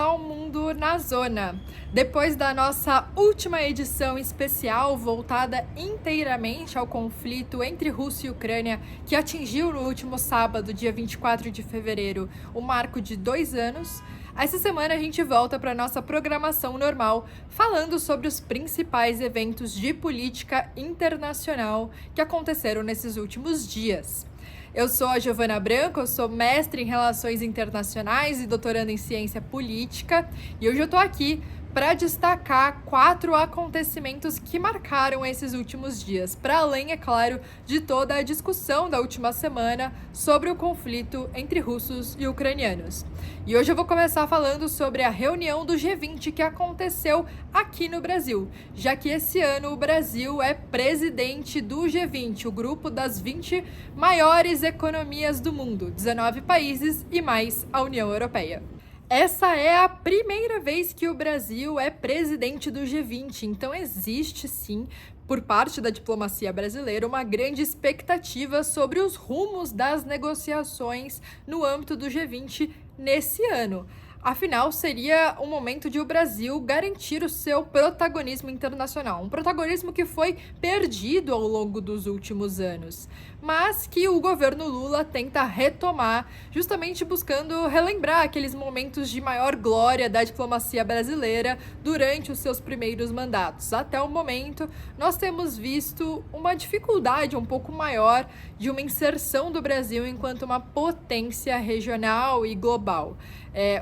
ao Mundo na Zona. Depois da nossa última edição especial voltada inteiramente ao conflito entre Rússia e Ucrânia, que atingiu no último sábado, dia 24 de fevereiro, o marco de 2 anos, essa semana a gente volta para a nossa programação normal, falando sobre os principais eventos de política internacional que aconteceram nesses últimos dias. Eu sou a Giovana Branco, eu sou mestre em Relações Internacionais e doutoranda em Ciência Política, e hoje eu estou aqui para destacar 4 acontecimentos que marcaram esses últimos dias, para além, é claro, de toda a discussão da última semana sobre o conflito entre russos e ucranianos. E hoje eu vou começar falando sobre a reunião do G20 que aconteceu aqui no Brasil, já que esse ano o Brasil é presidente do G20, o grupo das 20 maiores economias do mundo, 19 países e mais a União Europeia. Essa é a primeira vez que o Brasil é presidente do G20, então existe sim, por parte da diplomacia brasileira, uma grande expectativa sobre os rumos das negociações no âmbito do G20 nesse ano. Afinal, seria um momento de o Brasil garantir o seu protagonismo internacional, um protagonismo que foi perdido ao longo dos últimos anos, mas que o governo Lula tenta retomar, justamente buscando relembrar aqueles momentos de maior glória da diplomacia brasileira durante os seus primeiros mandatos. Até o momento, nós temos visto uma dificuldade um pouco maior de uma inserção do Brasil enquanto uma potência regional e global.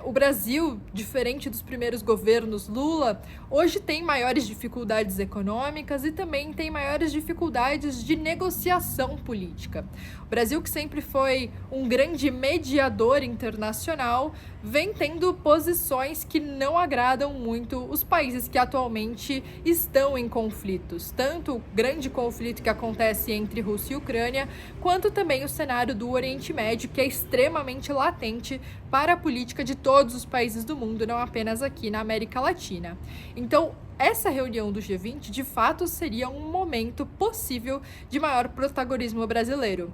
O Brasil, diferente dos primeiros governos Lula, hoje tem maiores dificuldades econômicas e também tem maiores dificuldades de negociação política. O Brasil, que sempre foi um grande mediador internacional, vem tendo posições que não agradam muito os países que atualmente estão em conflitos. Tanto o grande conflito que acontece entre Rússia e Ucrânia, quanto também o cenário do Oriente Médio, que é extremamente latente para a política de todos os países do mundo, não apenas aqui na América Latina. Então, essa reunião do G20, de fato, seria um momento possível de maior protagonismo brasileiro.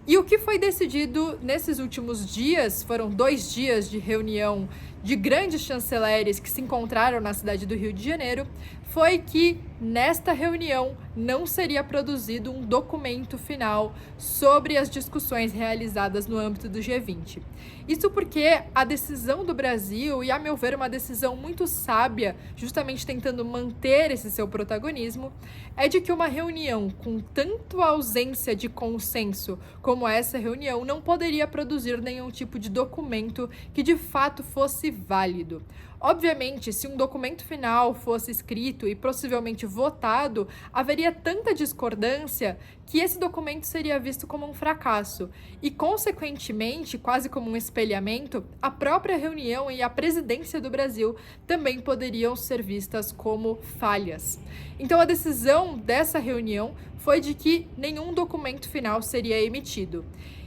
E o que foi decidido nesses últimos dias, foram 2 dias de reunião de grandes chanceleres que se encontraram na cidade do Rio de Janeiro, foi que nesta reunião não seria produzido um documento final sobre as discussões realizadas no âmbito do G20. Isso porque a decisão do Brasil, e a meu ver uma decisão muito sábia, justamente tentando manter esse seu protagonismo, é de que uma reunião com tanto ausência de consenso como essa reunião não poderia produzir nenhum tipo de documento que de fato fosse válido. Obviamente, se um documento final fosse escrito e possivelmente votado, haveria tanta discordância que esse documento seria visto como um fracasso. E, consequentemente, quase como um espelhamento, a própria reunião e a presidência do Brasil também poderiam ser vistas como falhas. Então, a decisão dessa reunião foi de que nenhum documento final seria emitido.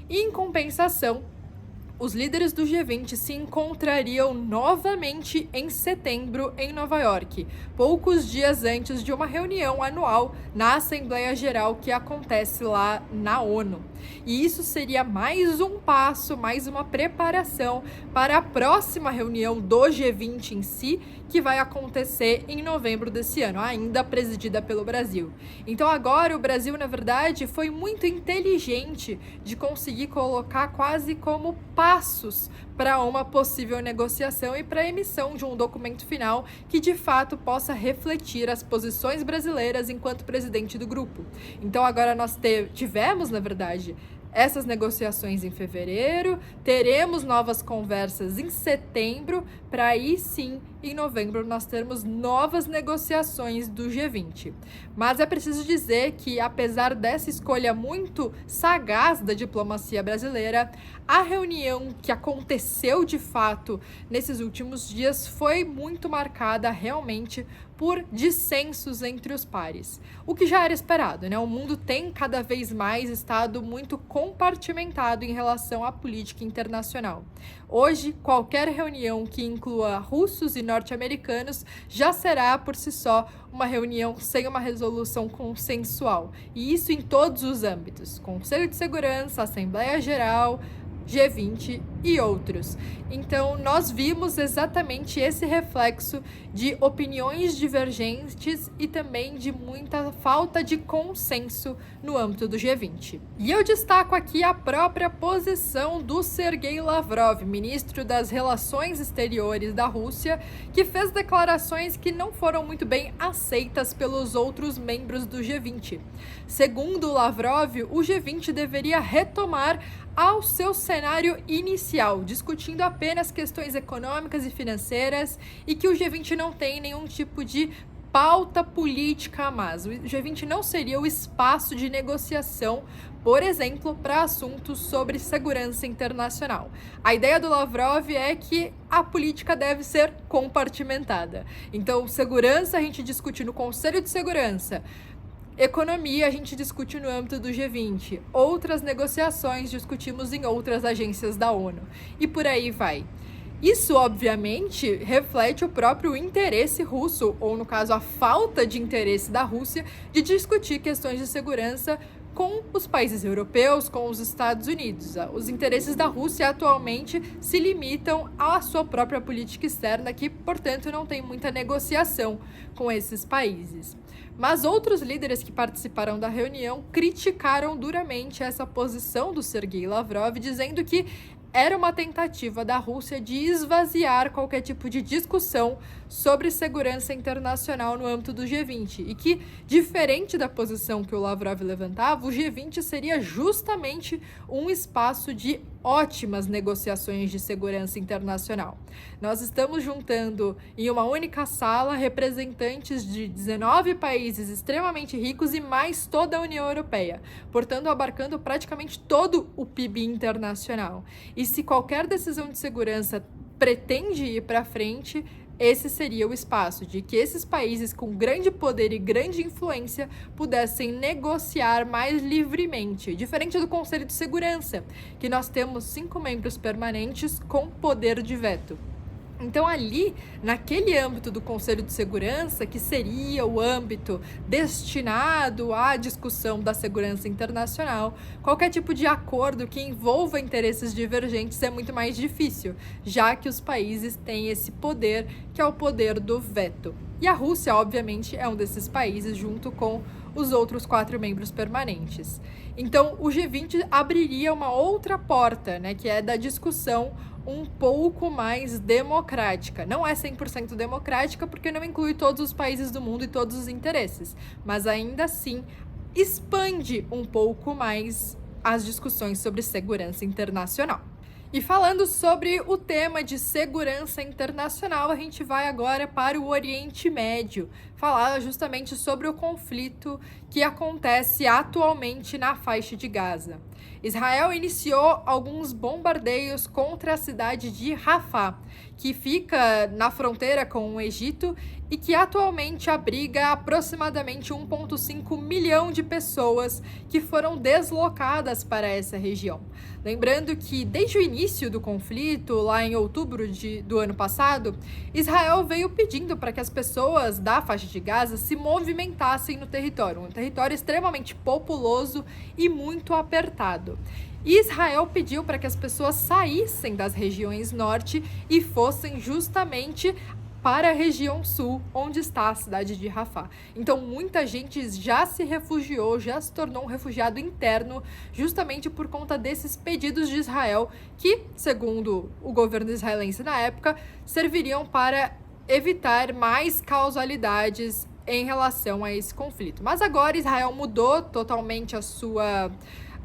E, em compensação, os líderes do G20 se encontrariam novamente em setembro em Nova York, poucos dias antes de uma reunião anual na Assembleia Geral que acontece lá na ONU. E isso seria mais um passo, mais uma preparação para a próxima reunião do G20 em si, que vai acontecer em novembro desse ano, ainda presidida pelo Brasil. Então agora o Brasil, na verdade, foi muito inteligente de conseguir colocar quase como passos para uma possível negociação e para a emissão de um documento final que de fato possa refletir as posições brasileiras enquanto presidente do grupo. Então agora nós tivemos, na verdade, essas negociações em fevereiro, teremos novas conversas em setembro, para aí sim, em novembro, nós termos novas negociações do G20. Mas é preciso dizer que, apesar dessa escolha muito sagaz da diplomacia brasileira, a reunião que aconteceu de fato nesses últimos dias foi muito marcada realmente por dissensos entre os pares. O que já era esperado, né? O mundo tem cada vez mais estado muito compartimentado em relação à política internacional. Hoje, qualquer reunião que inclua russos e norte-americanos já será, por si só, uma reunião sem uma resolução consensual. E isso em todos os âmbitos: Conselho de Segurança, Assembleia Geral, G20 e outros. Então, nós vimos exatamente esse reflexo de opiniões divergentes e também de muita falta de consenso no âmbito do G20. E eu destaco aqui a própria posição do Sergei Lavrov, ministro das Relações Exteriores da Rússia, que fez declarações que não foram muito bem aceitas pelos outros membros do G20. Segundo Lavrov, o G20 deveria retomar ao seu cenário inicial, discutindo apenas questões econômicas e financeiras, e que o G20 não tem nenhum tipo de pauta política a mais. O G20 não seria o espaço de negociação, por exemplo, para assuntos sobre segurança internacional. A ideia do Lavrov é que a política deve ser compartimentada. Então, segurança a gente discute no Conselho de Segurança. Economia a gente discute no âmbito do G20, outras negociações discutimos em outras agências da ONU, e por aí vai. Isso, obviamente, reflete o próprio interesse russo, ou no caso, a falta de interesse da Rússia, de discutir questões de segurança com os países europeus, com os Estados Unidos. Os interesses da Rússia atualmente se limitam à sua própria política externa, que, portanto, não tem muita negociação com esses países. Mas outros líderes que participaram da reunião criticaram duramente essa posição do Sergei Lavrov, dizendo que era uma tentativa da Rússia de esvaziar qualquer tipo de discussão sobre segurança internacional no âmbito do G20 e que, diferente da posição que o Lavrov levantava, o G20 seria justamente um espaço de ótimas negociações de segurança internacional. Nós estamos juntando em uma única sala representantes de 19 países extremamente ricos e mais toda a União Europeia, portanto abarcando praticamente todo o PIB internacional. E se qualquer decisão de segurança pretende ir para frente, esse seria o espaço de que esses países com grande poder e grande influência pudessem negociar mais livremente, diferente do Conselho de Segurança, que nós temos 5 membros permanentes com poder de veto. Então, ali, naquele âmbito do Conselho de Segurança, que seria o âmbito destinado à discussão da segurança internacional, qualquer tipo de acordo que envolva interesses divergentes é muito mais difícil, já que os países têm esse poder, que é o poder do veto. E a Rússia, obviamente, é um desses países, junto com os outros 4 membros permanentes. Então, o G20 abriria uma outra porta, né, que é da discussão um pouco mais democrática. Não é 100% democrática, porque não inclui todos os países do mundo e todos os interesses, mas ainda assim expande um pouco mais as discussões sobre segurança internacional. E falando sobre o tema de segurança internacional, a gente vai agora para o Oriente Médio, falar justamente sobre o conflito que acontece atualmente na faixa de Gaza. Israel iniciou alguns bombardeios contra a cidade de Rafah, que fica na fronteira com o Egito e que atualmente abriga aproximadamente 1,5 milhão de pessoas que foram deslocadas para essa região. Lembrando que desde o início do conflito, lá em outubro do ano passado, Israel veio pedindo para que as pessoas da faixa de Gaza se movimentassem no território, um território extremamente populoso e muito apertado. Israel pediu para que as pessoas saíssem das regiões norte e fossem justamente para a região sul, onde está a cidade de Rafah. Então, muita gente já se refugiou, já se tornou um refugiado interno, justamente por conta desses pedidos de Israel, que, segundo o governo israelense na época, serviriam para evitar mais causalidades em relação a esse conflito. Mas agora Israel mudou totalmente a sua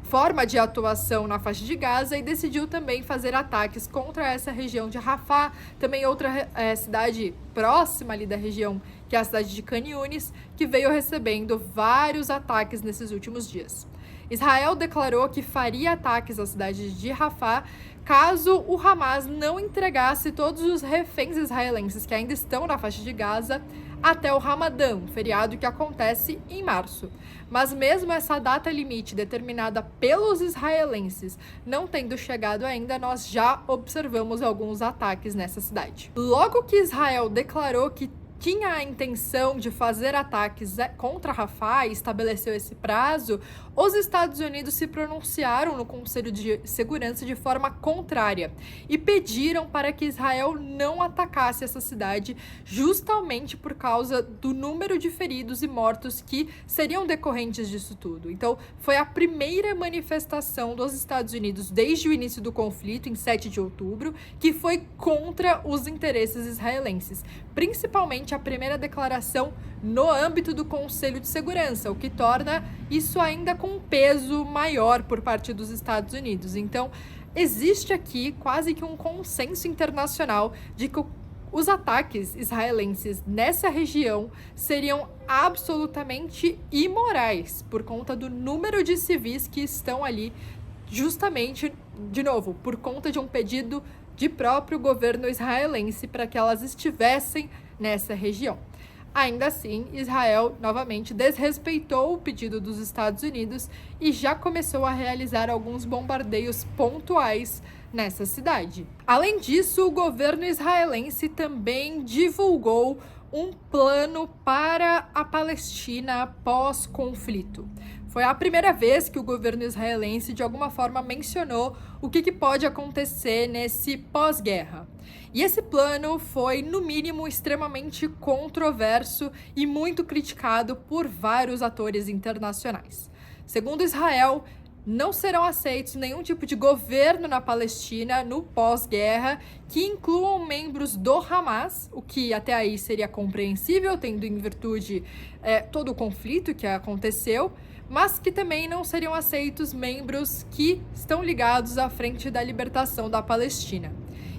forma de atuação na faixa de Gaza e decidiu também fazer ataques contra essa região de Rafah, também outra cidade próxima ali da região, que é a cidade de Khan Yunis, que veio recebendo vários ataques nesses últimos dias. Israel declarou que faria ataques à cidade de Rafah caso o Hamas não entregasse todos os reféns israelenses que ainda estão na faixa de Gaza até o Ramadã, um feriado que acontece em março. Mas mesmo essa data limite determinada pelos israelenses não tendo chegado ainda, nós já observamos alguns ataques nessa cidade. Logo que Israel declarou que tinha a intenção de fazer ataques contra Rafah e estabeleceu esse prazo, os Estados Unidos se pronunciaram no Conselho de Segurança de forma contrária e pediram para que Israel não atacasse essa cidade, justamente por causa do número de feridos e mortos que seriam decorrentes disso tudo. Então, foi a primeira manifestação dos Estados Unidos desde o início do conflito, em 7 de outubro, que foi contra os interesses israelenses, principalmente a primeira declaração no âmbito do Conselho de Segurança, o que torna isso ainda com um peso maior por parte dos Estados Unidos. Então, existe aqui quase que um consenso internacional de que os ataques israelenses nessa região seriam absolutamente imorais por conta do número de civis que estão ali, justamente, de novo, por conta de um pedido de próprio governo israelense para que elas estivessem nessa região. Ainda assim, Israel novamente desrespeitou o pedido dos Estados Unidos e já começou a realizar alguns bombardeios pontuais nessa cidade. Além disso, o governo israelense também divulgou um plano para a Palestina pós-conflito. Foi a primeira vez que o governo israelense, de alguma forma, mencionou o que pode acontecer nesse pós-guerra. E esse plano foi, no mínimo, extremamente controverso e muito criticado por vários atores internacionais. Segundo Israel, não serão aceitos nenhum tipo de governo na Palestina no pós-guerra que incluam membros do Hamas, o que até aí seria compreensível, tendo em virtude todo o conflito que aconteceu, mas que também não seriam aceitos membros que estão ligados à Frente da Libertação da Palestina.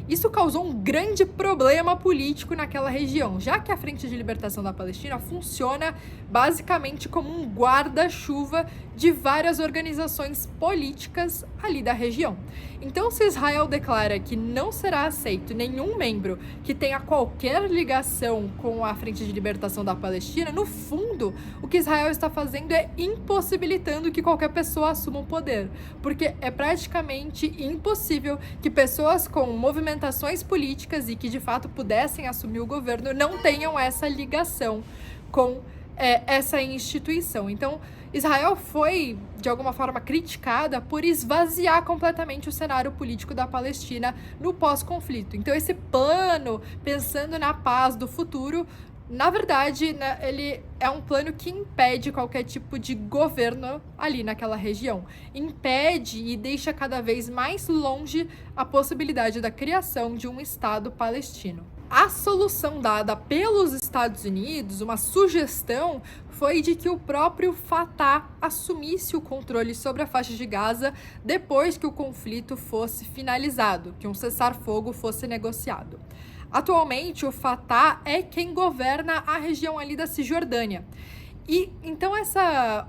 Isso causou um grande problema político naquela região, já que a Frente de Libertação da Palestina funciona basicamente como um guarda-chuva de várias organizações políticas ali da região. Então, se Israel declara que não será aceito nenhum membro que tenha qualquer ligação com a Frente de Libertação da Palestina, no fundo, o que Israel está fazendo é impossibilitando que qualquer pessoa assuma o poder, porque é praticamente impossível que pessoas com movimentações políticas e que de fato pudessem assumir o governo não tenham essa ligação com essa instituição. Então, Israel foi, de alguma forma, criticada por esvaziar completamente o cenário político da Palestina no pós-conflito. Então, esse plano, pensando na paz do futuro, na verdade, né, ele é um plano que impede qualquer tipo de governo ali naquela região. Impede e deixa cada vez mais longe a possibilidade da criação de um Estado palestino. A solução dada pelos Estados Unidos, uma sugestão, foi de que o próprio Fatah assumisse o controle sobre a faixa de Gaza depois que o conflito fosse finalizado, que um cessar-fogo fosse negociado. Atualmente, o Fatah é quem governa a região ali da Cisjordânia. E então essa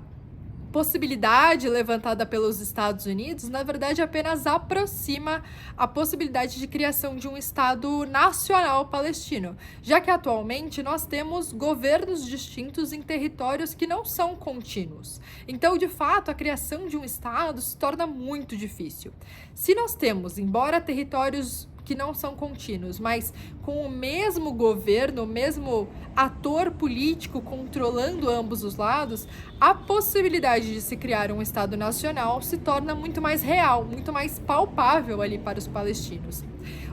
possibilidade levantada pelos Estados Unidos, na verdade, apenas aproxima a possibilidade de criação de um Estado nacional palestino, já que atualmente nós temos governos distintos em territórios que não são contínuos. Então, de fato, a criação de um Estado se torna muito difícil. Se nós temos, embora territórios que não são contínuos, mas com o mesmo governo, o mesmo ator político controlando ambos os lados, a possibilidade de se criar um Estado nacional se torna muito mais real, muito mais palpável ali para os palestinos.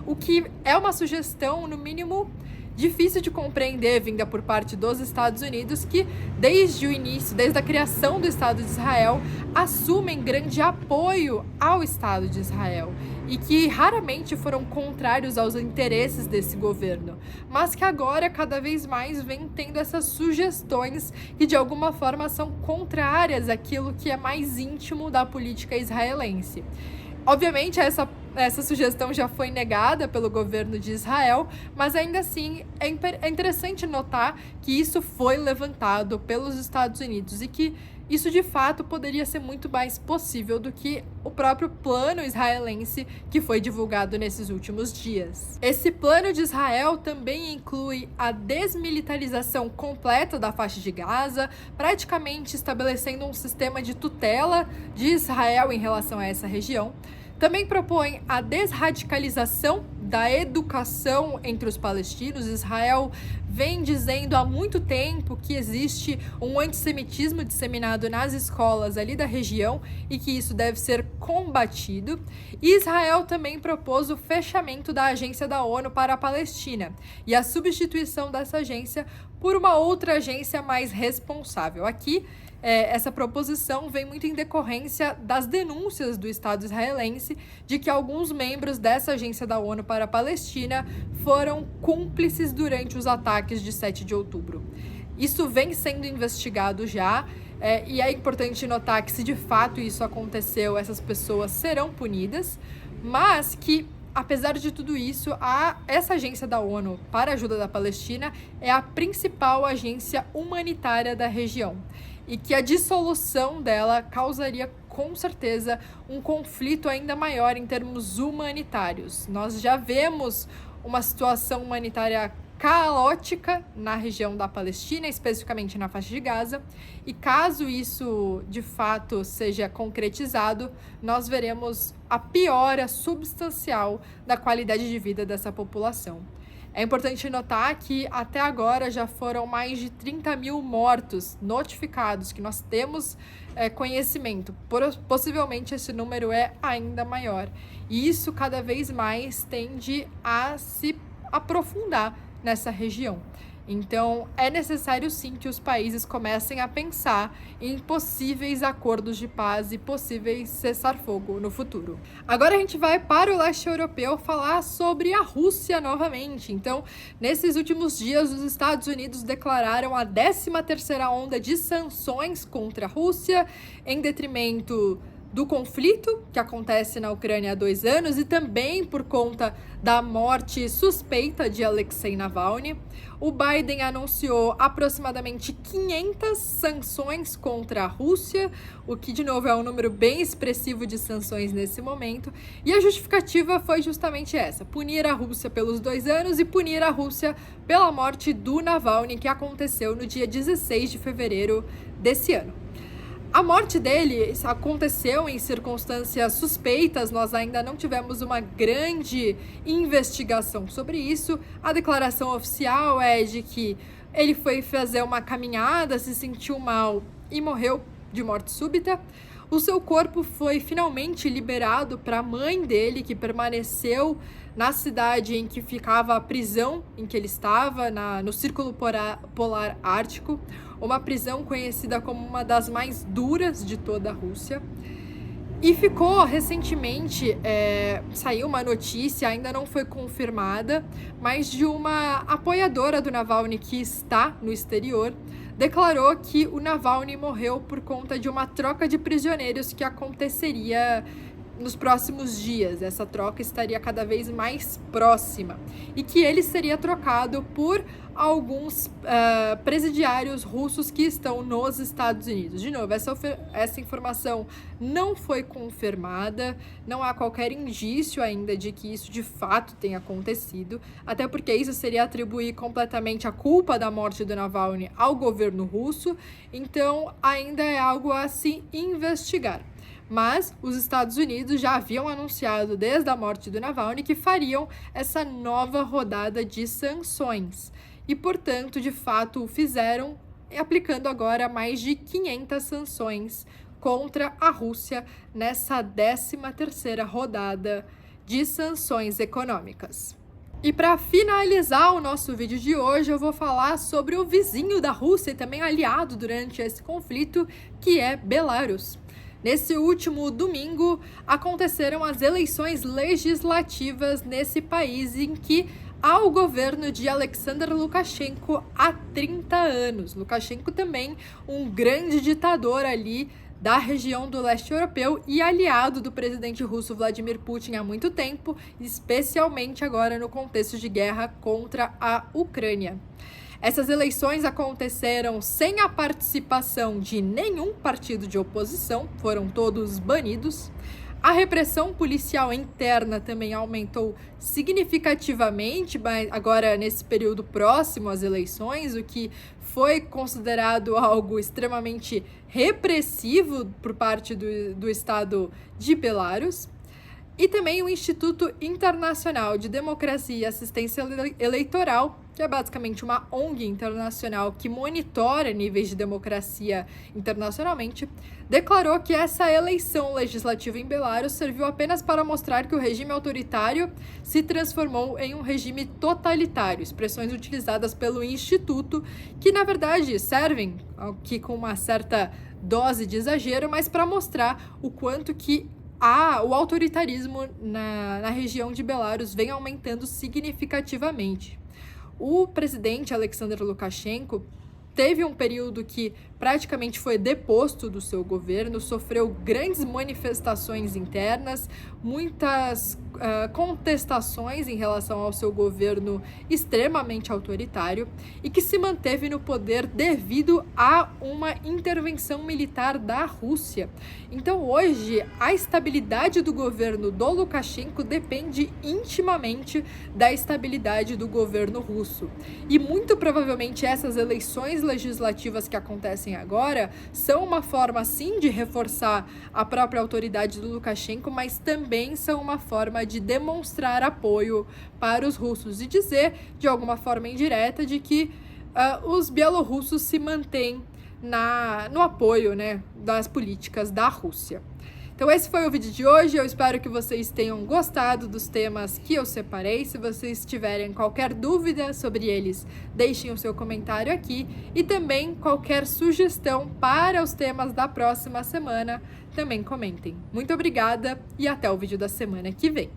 O que é uma sugestão, no mínimo, difícil de compreender, vinda por parte dos Estados Unidos, que desde o início, desde a criação do Estado de Israel, assumem grande apoio ao Estado de Israel e que raramente foram contrários aos interesses desse governo, mas que agora cada vez mais vem tendo essas sugestões que de alguma forma são contrárias àquilo que é mais íntimo da política israelense. Obviamente, essa sugestão já foi negada pelo governo de Israel, mas ainda assim é interessante notar que isso foi levantado pelos Estados Unidos e que isso de fato poderia ser muito mais possível do que o próprio plano israelense que foi divulgado nesses últimos dias. Esse plano de Israel também inclui a desmilitarização completa da faixa de Gaza, praticamente estabelecendo um sistema de tutela de Israel em relação a essa região. Também propõe a desradicalização da educação entre os palestinos. Israel vem dizendo há muito tempo que existe um antissemitismo disseminado nas escolas ali da região e que isso deve ser combatido. E Israel também propôs o fechamento da agência da ONU para a Palestina e a substituição dessa agência por uma outra agência mais responsável. Aqui, essa proposição vem muito em decorrência das denúncias do Estado israelense de que alguns membros dessa agência da ONU para a Palestina foram cúmplices durante os ataques de 7 de outubro. Isso vem sendo investigado já, e é importante notar que, se de fato isso aconteceu, essas pessoas serão punidas, mas que, apesar de tudo isso, essa agência da ONU para a ajuda da Palestina é a principal agência humanitária da região e que a dissolução dela causaria, com certeza, um conflito ainda maior em termos humanitários. Nós já vemos uma situação humanitária caótica na região da Palestina, especificamente na faixa de Gaza, e caso isso de fato seja concretizado, nós veremos a piora substancial da qualidade de vida dessa população. É importante notar que até agora já foram mais de 30 mil mortos notificados, que nós temos conhecimento. Possivelmente esse número é ainda maior. E isso cada vez mais tende a se aprofundar nessa região. Então, é necessário sim que os países comecem a pensar em possíveis acordos de paz e possíveis cessar-fogo no futuro. Agora a gente vai para o leste europeu falar sobre a Rússia novamente. Então, nesses últimos dias, os Estados Unidos declararam a 13ª onda de sanções contra a Rússia, em detrimento do conflito que acontece na Ucrânia há 2 anos e também por conta da morte suspeita de Alexei Navalny. O Biden anunciou aproximadamente 500 sanções contra a Rússia, o que, de novo, é um número bem expressivo de sanções nesse momento. E a justificativa foi justamente essa: punir a Rússia pelos 2 anos e punir a Rússia pela morte do Navalny, que aconteceu no dia 16 de fevereiro desse ano. A morte dele aconteceu em circunstâncias suspeitas, nós ainda não tivemos uma grande investigação sobre isso. A declaração oficial é de que ele foi fazer uma caminhada, se sentiu mal e morreu de morte súbita. O seu corpo foi finalmente liberado para a mãe dele, que permaneceu na cidade em que ficava a prisão em que ele estava, no Círculo Polar Ártico, uma prisão conhecida como uma das mais duras de toda a Rússia. E ficou recentemente, saiu uma notícia, ainda não foi confirmada, mas de uma apoiadora do Navalny que está no exterior, declarou que o Navalny morreu por conta de uma troca de prisioneiros que aconteceria nos próximos dias. Essa troca estaria cada vez mais próxima e que ele seria trocado por alguns presidiários russos que estão nos Estados Unidos. De novo, essa informação não foi confirmada, não há qualquer indício ainda de que isso de fato tenha acontecido, até porque isso seria atribuir completamente a culpa da morte do Navalny ao governo russo, então ainda é algo a se investigar. Mas os Estados Unidos já haviam anunciado desde a morte do Navalny que fariam essa nova rodada de sanções. E, portanto, de fato, o fizeram, aplicando agora mais de 500 sanções contra a Rússia nessa 13ª rodada de sanções econômicas. E para finalizar o nosso vídeo de hoje, eu vou falar sobre o vizinho da Rússia e também aliado durante esse conflito, que é Belarus. Nesse último domingo, aconteceram as eleições legislativas nesse país em que há o governo de Alexander Lukashenko há 30 anos. Lukashenko também um grande ditador ali da região do leste europeu e aliado do presidente russo Vladimir Putin há muito tempo, especialmente agora no contexto de guerra contra a Ucrânia. Essas eleições aconteceram sem a participação de nenhum partido de oposição, foram todos banidos. A repressão policial interna também aumentou significativamente, agora nesse período próximo às eleições, o que foi considerado algo extremamente repressivo por parte do Estado de Belarus. E também o Instituto Internacional de Democracia e Assistência Eleitoral, que é basicamente uma ONG internacional que monitora níveis de democracia internacionalmente, declarou que essa eleição legislativa em Belarus serviu apenas para mostrar que o regime autoritário se transformou em um regime totalitário, expressões utilizadas pelo Instituto, que na verdade servem aqui com uma certa dose de exagero, mas para mostrar o quanto que o autoritarismo na região de Belarus vem aumentando significativamente. O presidente Alexander Lukashenko teve um período que praticamente foi deposto do seu governo, sofreu grandes manifestações internas, muitas contestações em relação ao seu governo extremamente autoritário e que se manteve no poder devido a uma intervenção militar da Rússia. Então, hoje, a estabilidade do governo do Lukashenko depende intimamente da estabilidade do governo russo. E muito provavelmente essas eleições legislativas que acontecem agora são uma forma, sim, de reforçar a própria autoridade do Lukashenko, mas também são uma forma de demonstrar apoio para os russos e dizer, de alguma forma indireta, de que os bielorrussos se mantêm no apoio, né, das políticas da Rússia. Então esse foi o vídeo de hoje, eu espero que vocês tenham gostado dos temas que eu separei. Se vocês tiverem qualquer dúvida sobre eles, deixem o seu comentário aqui e também qualquer sugestão para os temas da próxima semana, também comentem. Muito obrigada e até o vídeo da semana que vem.